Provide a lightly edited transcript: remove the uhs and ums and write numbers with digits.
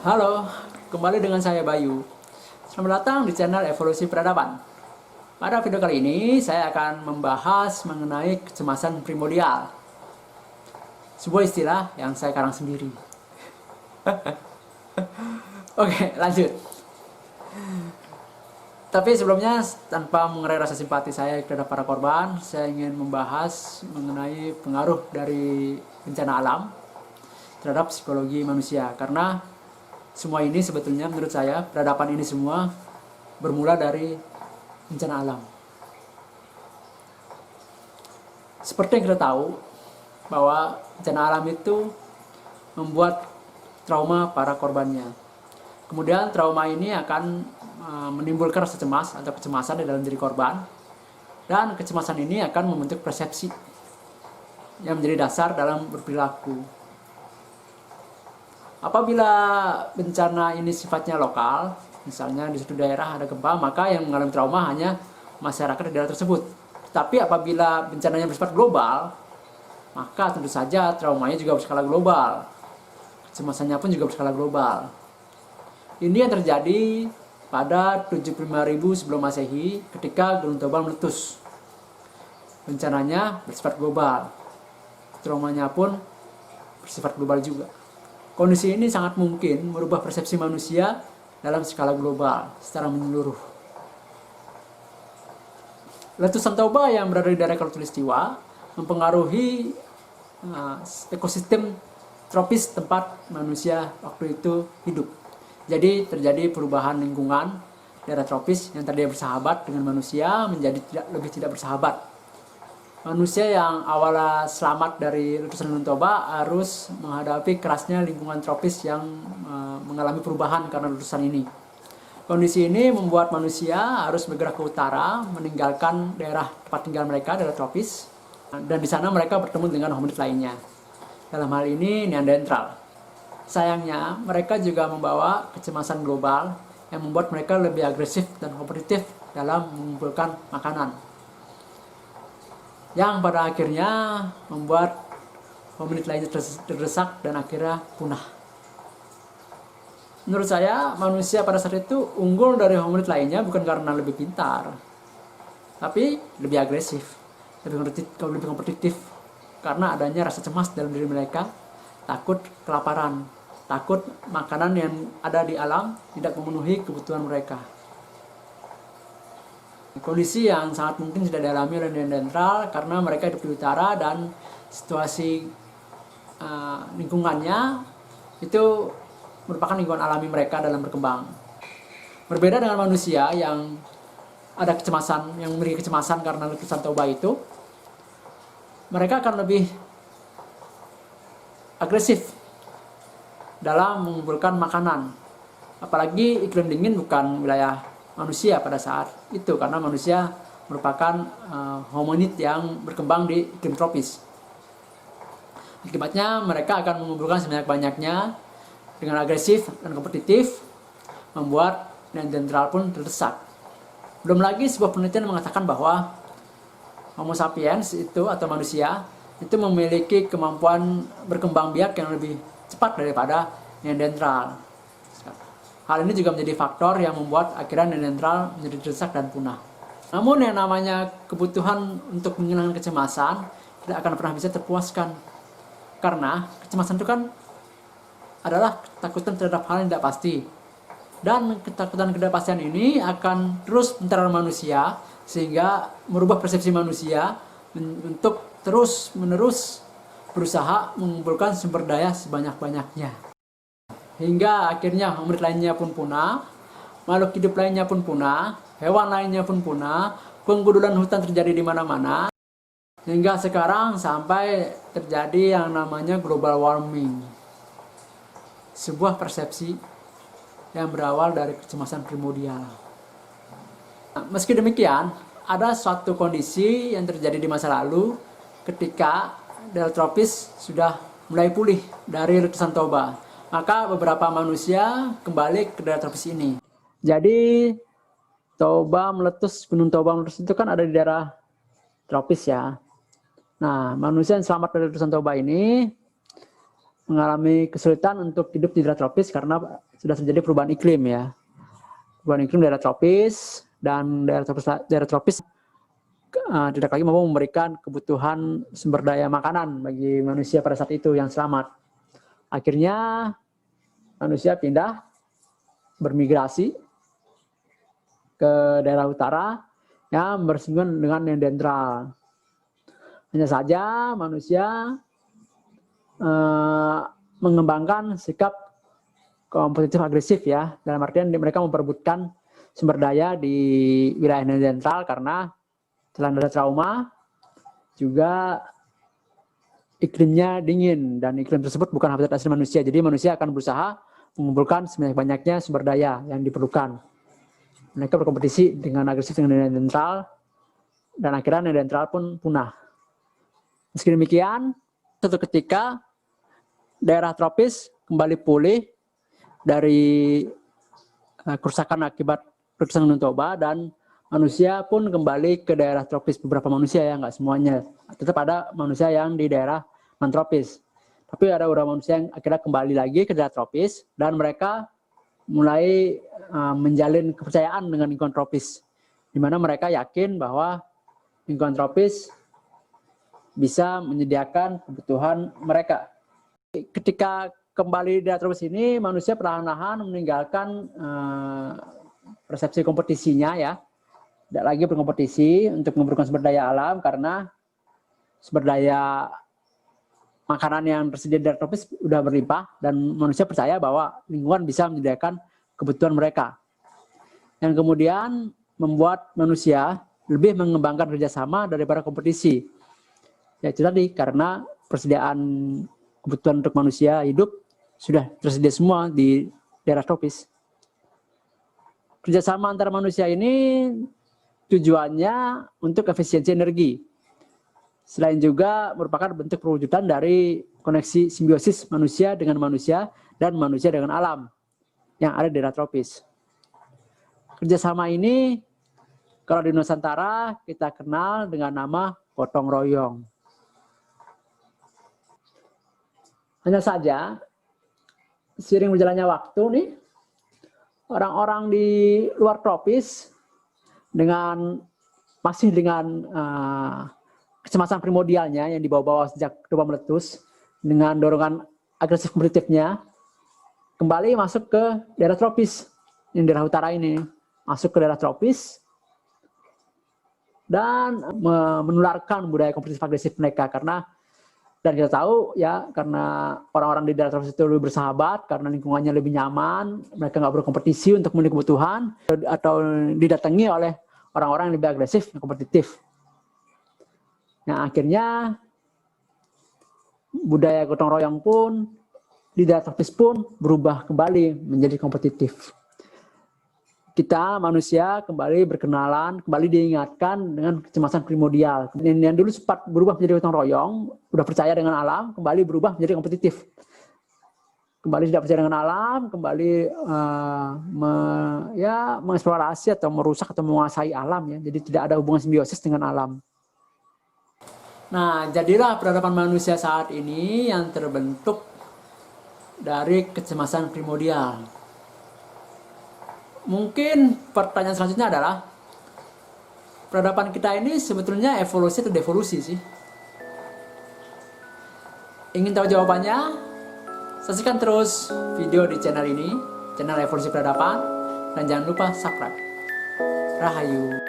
Halo, kembali dengan saya Bayu. Selamat datang di channel Evolusi Peradaban. Pada video kali ini, saya akan membahas mengenai kecemasan primordial. Sebuah istilah yang saya karang sendiri. Oke, lanjut. Tapi sebelumnya, tanpa mengurai rasa simpati saya kepada para korban, saya ingin membahas mengenai pengaruh dari bencana alam terhadap psikologi manusia. Karena semua ini sebetulnya menurut saya, peradaban ini semua bermula dari bencana alam. Seperti yang kita tahu, bahwa bencana alam itu membuat trauma para korbannya. Kemudian trauma ini akan menimbulkan rasa cemas atau kecemasan di dalam diri korban. Dan kecemasan ini akan membentuk persepsi yang menjadi dasar dalam berperilaku. Apabila bencana ini sifatnya lokal, misalnya di suatu daerah ada gempa, maka yang mengalami trauma hanya masyarakat di daerah tersebut. Tapi apabila bencananya bersifat global, maka tentu saja traumanya juga berskala global. Kecemasannya pun juga berskala global. Ini yang terjadi pada 75.000 sebelum Masehi ketika Gunung Tobal meletus. Bencananya bersifat global. Traumanya pun bersifat global juga. Kondisi ini sangat mungkin merubah persepsi manusia dalam skala global secara menyeluruh. Letusan Toba yang berada di daerah Khatulistiwa mempengaruhi ekosistem tropis tempat manusia waktu itu hidup. Jadi terjadi perubahan lingkungan daerah tropis yang tadinya bersahabat dengan manusia menjadi lebih tidak bersahabat. Manusia yang awalnya selamat dari letusan Gunung Toba harus menghadapi kerasnya lingkungan tropis yang mengalami perubahan karena letusan ini. Kondisi ini membuat manusia harus bergerak ke utara, meninggalkan daerah tempat tinggal mereka, daerah tropis, dan di sana mereka bertemu dengan hominid lainnya. Dalam hal ini Neanderthal. Sayangnya, mereka juga membawa kecemasan global yang membuat mereka lebih agresif dan kompetitif dalam mengumpulkan makanan, yang pada akhirnya membuat hominid lainnya terdesak dan akhirnya punah. Menurut saya, manusia pada saat itu unggul dari hominid lainnya bukan karena lebih pintar, tapi lebih agresif, lebih kompetitif, karena adanya rasa cemas dalam diri mereka, takut kelaparan, takut makanan yang ada di alam tidak memenuhi kebutuhan mereka. Kondisi yang sangat mungkin tidak dialami oleh Neanderthal karena mereka hidup di utara dan situasi lingkungannya itu merupakan lingkungan alami mereka dalam berkembang. Berbeda dengan manusia yang ada kecemasan, yang memiliki kecemasan karena letusan Toba itu, mereka akan lebih agresif dalam mengumpulkan makanan. Apalagi iklim dingin bukan wilayah manusia pada saat itu, karena manusia merupakan hominid yang berkembang di iklim tropis. Akibatnya mereka akan mengumpulkan sebanyak-banyaknya dengan agresif dan kompetitif, membuat Neanderthal pun terdesak. Belum lagi sebuah penelitian mengatakan bahwa Homo sapiens itu atau manusia itu memiliki kemampuan berkembang biak yang lebih cepat daripada Neanderthal. Hal ini juga menjadi faktor yang membuat akhirnya Neanderthal menjadi terdesak dan punah. Namun yang namanya kebutuhan untuk menghilangkan kecemasan tidak akan pernah bisa terpuaskan. Karena kecemasan itu kan adalah ketakutan terhadap hal yang tidak pasti. Dan ketakutan ketidakpastian ini akan terus meneror manusia sehingga merubah persepsi manusia untuk terus-menerus berusaha mengumpulkan sumber daya sebanyak-banyaknya. Hingga akhirnya hominid lainnya pun punah, makhluk hidup lainnya pun punah, hewan lainnya pun punah, penggundulan hutan terjadi di mana-mana, hingga sekarang sampai terjadi yang namanya global warming. Sebuah persepsi yang berawal dari kecemasan primordial. Meski demikian, ada suatu kondisi yang terjadi di masa lalu ketika daerah tropis sudah mulai pulih dari letusan Toba. Maka beberapa manusia kembali ke daerah tropis ini. Jadi Gunung Toba meletus itu kan ada di daerah tropis ya. Nah, manusia yang selamat dari letusan Toba ini mengalami kesulitan untuk hidup di daerah tropis karena sudah terjadi perubahan iklim ya. Perubahan iklim daerah tropis, dan daerah tropis tidak lagi mampu memberikan kebutuhan sumber daya makanan bagi manusia pada saat itu yang selamat. Akhirnya manusia pindah bermigrasi ke daerah utara yang bersinggungan dengan Neanderthal. Hanya saja manusia mengembangkan sikap kompetitif agresif ya, dalam artian mereka memperebutkan sumber daya di wilayah Neanderthal karena selain ada trauma, juga iklimnya dingin, dan iklim tersebut bukan habitat asli manusia. Jadi manusia akan berusaha mengumpulkan sebanyak-banyaknya sumber daya yang diperlukan. Mereka berkompetisi dengan agresif dengan Neanderthal, dan akhirnya Neanderthal pun punah. Meski demikian, suatu ketika daerah tropis kembali pulih dari kerusakan akibat letusan Gunung Toba, dan manusia pun kembali ke daerah tropis. Beberapa manusia ya, nggak semuanya. Tetap ada manusia yang di daerah non-tropis. Tapi ada beberapa manusia yang akhirnya kembali lagi ke daerah tropis, dan mereka mulai menjalin kepercayaan dengan lingkungan tropis, di mana mereka yakin bahwa lingkungan tropis bisa menyediakan kebutuhan mereka. Ketika kembali di daerah tropis ini, manusia perlahan-lahan meninggalkan persepsi kompetisinya ya. Tidak lagi berkompetisi untuk mengumpulkan sumber daya alam, karena sumber daya makanan yang tersedia di daerah tropis sudah berlimpah, dan manusia percaya bahwa lingkungan bisa menyediakan kebutuhan mereka. Yang kemudian membuat manusia lebih mengembangkan kerjasama daripada kompetisi. Ya itu tadi, karena persediaan kebutuhan untuk manusia hidup sudah tersedia semua di daerah tropis. Kerjasama antara manusia ini tujuannya untuk efisiensi energi. Selain juga merupakan bentuk perwujudan dari koneksi simbiosis manusia dengan manusia dan manusia dengan alam yang ada di daerah tropis. Kerjasama ini kalau di Nusantara kita kenal dengan nama gotong royong. Hanya saja seiring berjalannya waktu nih, orang-orang di luar tropis masih dengan kecemasan primordialnya yang dibawa-bawa sejak Toba meletus, dengan dorongan agresif kompetitifnya, kembali masuk ke daerah tropis, yang daerah utara ini, masuk ke daerah tropis, dan menularkan budaya kompetitif agresif mereka. Dan kita tahu ya, karena orang-orang di daerah tropis itu lebih bersahabat, karena lingkungannya lebih nyaman, mereka nggak berkompetisi untuk memenuhi kebutuhan, atau didatangi oleh orang-orang yang lebih agresif dan kompetitif. Nah, akhirnya budaya gotong royong pun di daerah tropis pun berubah kembali menjadi kompetitif. Kita manusia kembali berkenalan, kembali diingatkan dengan kecemasan primordial. Yang dulu sempat berubah menjadi gotong royong, udah percaya dengan alam, kembali berubah menjadi kompetitif. Kembali tidak percaya dengan alam, kembali mengeksplorasi atau merusak atau menguasai alam ya. Jadi tidak ada hubungan simbiosis dengan alam. Nah, jadilah peradaban manusia saat ini yang terbentuk dari kecemasan primordial. Mungkin pertanyaan selanjutnya adalah, peradaban kita ini sebetulnya evolusi atau devolusi sih? Ingin tahu jawabannya? Saksikan terus video di channel ini, channel Evolusi Peradaban, dan jangan lupa subscribe. Rahayu.